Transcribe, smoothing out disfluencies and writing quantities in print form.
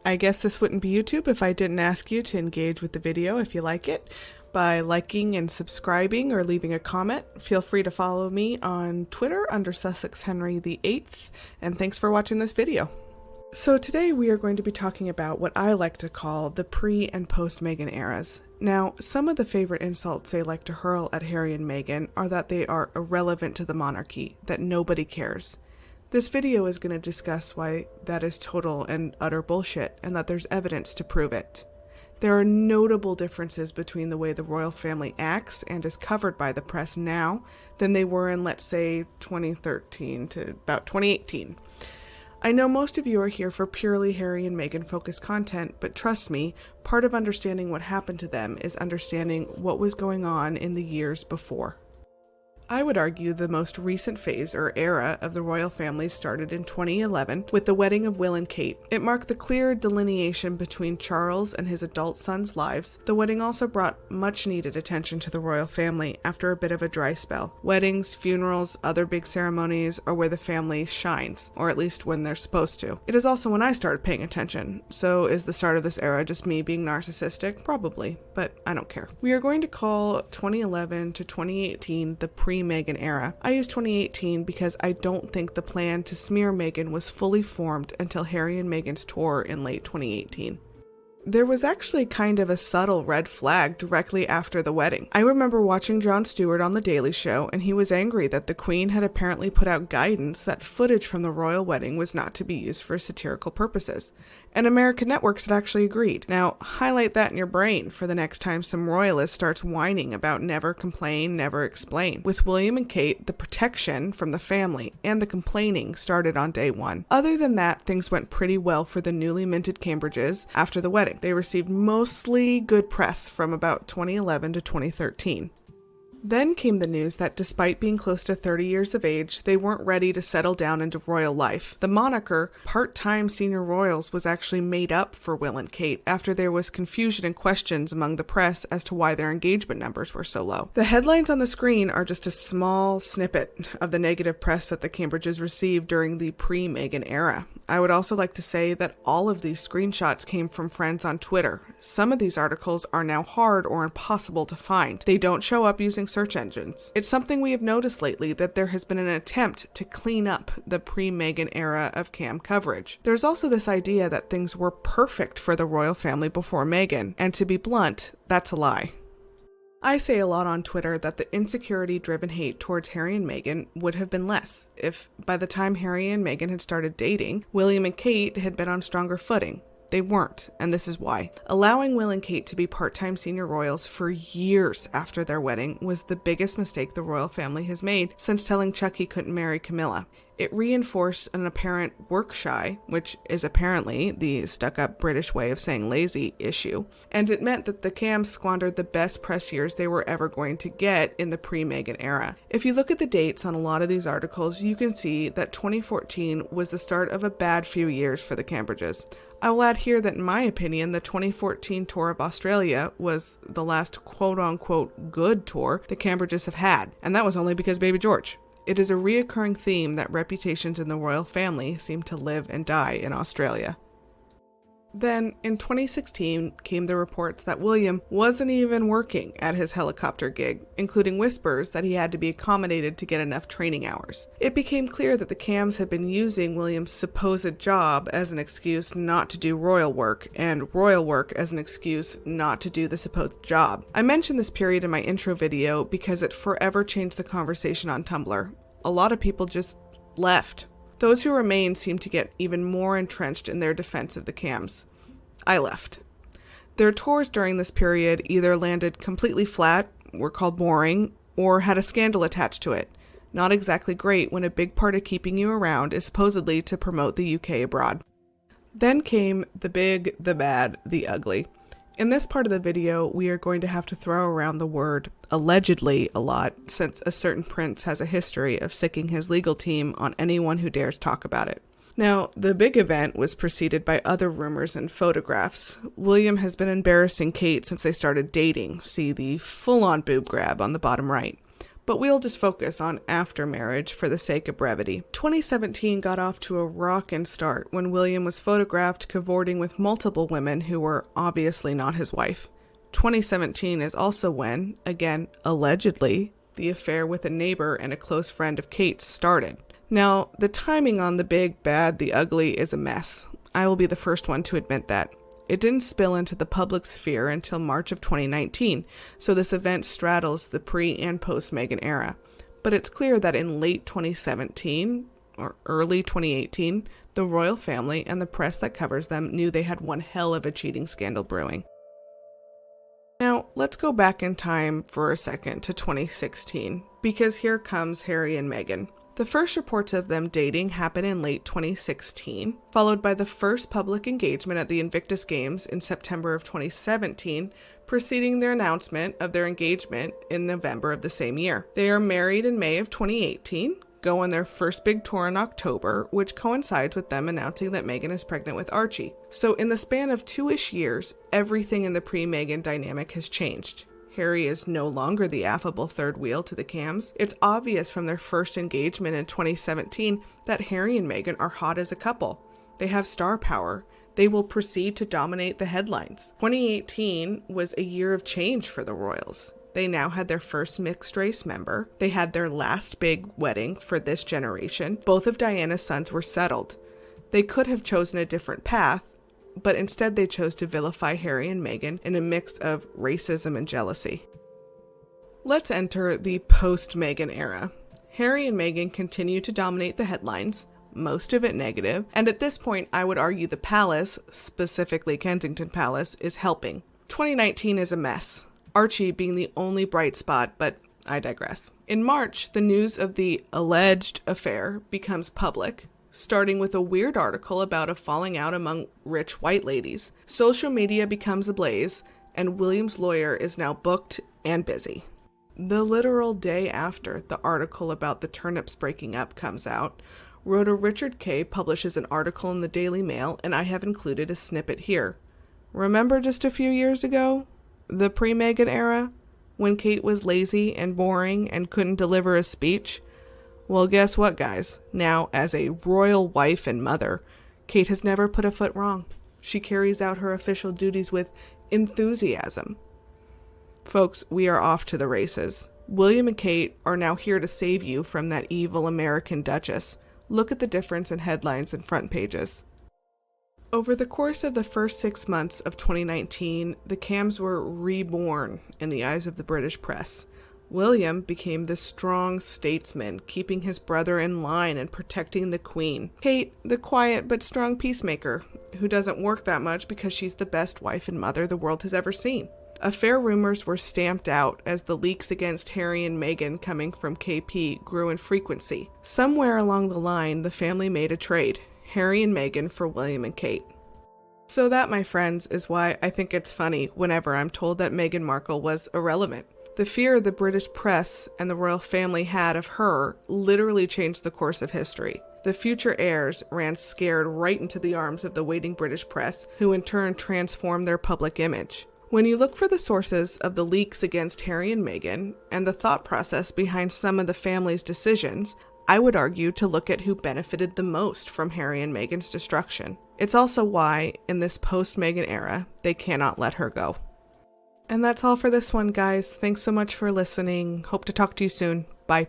I guess this wouldn't be YouTube if I didn't ask you to engage with the video if you like it by liking and subscribing or leaving a comment. Feel free to follow me on Twitter under Sussex Henry VIII, and thanks for watching this video. So today we are going to be talking about what I like to call the pre- and post-Meghan eras. Now, some of the favorite insults they like to hurl at Harry and Meghan are that they are irrelevant to the monarchy, that nobody cares. This video is going to discuss why that is total and utter bullshit, and that there's evidence to prove it. There are notable differences between the way the royal family acts and is covered by the press now than they were in, let's say, 2013 to about 2018. I know most of you are here for purely Harry and Meghan focused content, but trust me, part of understanding what happened to them is understanding what was going on in the years before. I would argue the most recent phase or era of the royal family started in 2011 with the wedding of Will and Kate. It marked the clear delineation between Charles and his adult son's lives. The wedding also brought much needed attention to the royal family after a bit of a dry spell. Weddings, funerals, other big ceremonies are where the family shines, or at least when they're supposed to. It is also when I started paying attention. So is the start of this era just me being narcissistic? Probably, but I don't care. We are going to call 2011 to 2018 the pre-Meghan era. I use 2018 because I don't think the plan to smear Meghan was fully formed until Harry and Meghan's tour in late 2018. There was actually kind of a subtle red flag directly after the wedding. I remember watching Jon Stewart on The Daily Show, and he was angry that the Queen had apparently put out guidance that footage from the royal wedding was not to be used for satirical purposes. And American networks had actually agreed. Now, highlight that in your brain for the next time some royalist starts whining about never complain, never explain. With William and Kate, the protection from the family and the complaining started on day one. Other than that, things went pretty well for the newly minted Cambridges after the wedding. They received mostly good press from about 2011 to 2013. Then came the news that despite being close to 30 years of age, they weren't ready to settle down into royal life. The moniker, part-time senior royals, was actually made up for Will and Kate after there was confusion and questions among the press as to why their engagement numbers were so low. The headlines on the screen are just a small snippet of the negative press that the Cambridges received during the pre-Meghan era. I would also like to say that all of these screenshots came from friends on Twitter. Some of these articles are now hard or impossible to find. They don't show up using search engines. It's something we have noticed lately that there has been an attempt to clean up the pre-Meghan era of cam coverage. There's also this idea that things were perfect for the royal family before Meghan, and to be blunt, that's a lie. I say a lot on Twitter that the insecurity-driven hate towards Harry and Meghan would have been less if, by the time Harry and Meghan had started dating, William and Kate had been on stronger footing. They weren't, and this is why. Allowing Will and Kate to be part-time senior royals for years after their wedding was the biggest mistake the royal family has made since telling Chuck he couldn't marry Camilla. It reinforced an apparent work-shy, which is apparently the stuck-up British way of saying lazy, issue, and it meant that the Cams squandered the best press years they were ever going to get in the pre-Meghan era. If you look at the dates on a lot of these articles, you can see that 2014 was the start of a bad few years for the Cambridges. I will add here that in my opinion, the 2014 tour of Australia was the last quote-unquote good tour the Cambridges have had, and that was only because Baby George. It is a reoccurring theme that reputations in the royal family seem to live and die in Australia. Then, in 2016, came the reports that William wasn't even working at his helicopter gig, including whispers that he had to be accommodated to get enough training hours. It became clear that the Cams had been using William's supposed job as an excuse not to do royal work, and royal work as an excuse not to do the supposed job. I mentioned this period in my intro video because it forever changed the conversation on Tumblr. A lot of people just left. Those who remained seemed to get even more entrenched in their defense of the Cams. I left. Their tours during this period either landed completely flat, were called boring, or had a scandal attached to it. Not exactly great when a big part of keeping you around is supposedly to promote the UK abroad. Then came the big, the bad, the ugly. In this part of the video, we are going to have to throw around the word allegedly a lot, since a certain prince has a history of sicking his legal team on anyone who dares talk about it. Now, the big event was preceded by other rumors and photographs. William has been embarrassing Kate since they started dating. See the full-on boob grab on the bottom right. but we'll just focus on after marriage for the sake of brevity. 2017 got off to a rockin' start when William was photographed cavorting with multiple women who were obviously not his wife. 2017 is also when, again, allegedly, the affair with a neighbor and a close friend of Kate's started. Now, the timing on the big, bad, the ugly is a mess. I will be the first one to admit that. It didn't spill into the public sphere until March of 2019, so this event straddles the pre- and post-Meghan era. But it's clear that in late 2017, or early 2018, the royal family and the press that covers them knew they had one hell of a cheating scandal brewing. Now, let's go back in time for a second to 2016, because here comes Harry and Meghan. The first reports of them dating happened in late 2016, followed by the first public engagement at the Invictus Games in September of 2017, preceding their announcement of their engagement in November of the same year. They are married in May of 2018, go on their first big tour in October, which coincides with them announcing that Meghan is pregnant with Archie. So in the span of 2-ish years, everything in the pre-Meghan dynamic has changed. Harry is no longer the affable third wheel to the cams. It's obvious from their first engagement in 2017 that Harry and Meghan are hot as a couple. They have star power. They will proceed to dominate the headlines. 2018 was a year of change for the royals. They now had their first mixed race member. They had their last big wedding for this generation. Both of Diana's sons were settled. They could have chosen a different path, but instead they chose to vilify Harry and Meghan in a mix of racism and jealousy. Let's enter the post-Meghan era. Harry and Meghan continue to dominate the headlines, most of it negative, and at this point I would argue the palace, specifically Kensington Palace, is helping. 2019 is a mess, Archie being the only bright spot, but I digress. In March, the news of the alleged affair becomes public, starting with a weird article about a falling out among rich white ladies. Social media becomes ablaze, and William's lawyer is now booked and busy. The literal day after the article about the turnips breaking up comes out, writer Richard Kay publishes an article in the Daily Mail, and I have included a snippet here. Remember just a few years ago? The pre-Meghan era? When Kate was lazy and boring and couldn't deliver a speech? Well, guess what, guys? Now, as a royal wife and mother, Kate has never put a foot wrong. She carries out her official duties with enthusiasm. Folks, we are off to the races. William and Kate are now here to save you from that evil American Duchess. Look at the difference in headlines and front pages. Over the course of the first 6 months of 2019, the cams were reborn in the eyes of the British press. William became the strong statesman, keeping his brother in line and protecting the Queen. Kate, the quiet but strong peacemaker, who doesn't work that much because she's the best wife and mother the world has ever seen. Affair rumors were stamped out as the leaks against Harry and Meghan coming from KP grew in frequency. Somewhere along the line, the family made a trade, Harry and Meghan for William and Kate. So that, my friends, is why I think it's funny whenever I'm told that Meghan Markle was irrelevant. The fear the British press and the royal family had of her literally changed the course of history. The future heirs ran scared right into the arms of the waiting British press, who in turn transformed their public image. When you look for the sources of the leaks against Harry and Meghan, and the thought process behind some of the family's decisions, I would argue to look at who benefited the most from Harry and Meghan's destruction. It's also why, in this post-Meghan era, they cannot let her go. And that's all for this one, guys. Thanks so much for listening. Hope to talk to you soon. Bye.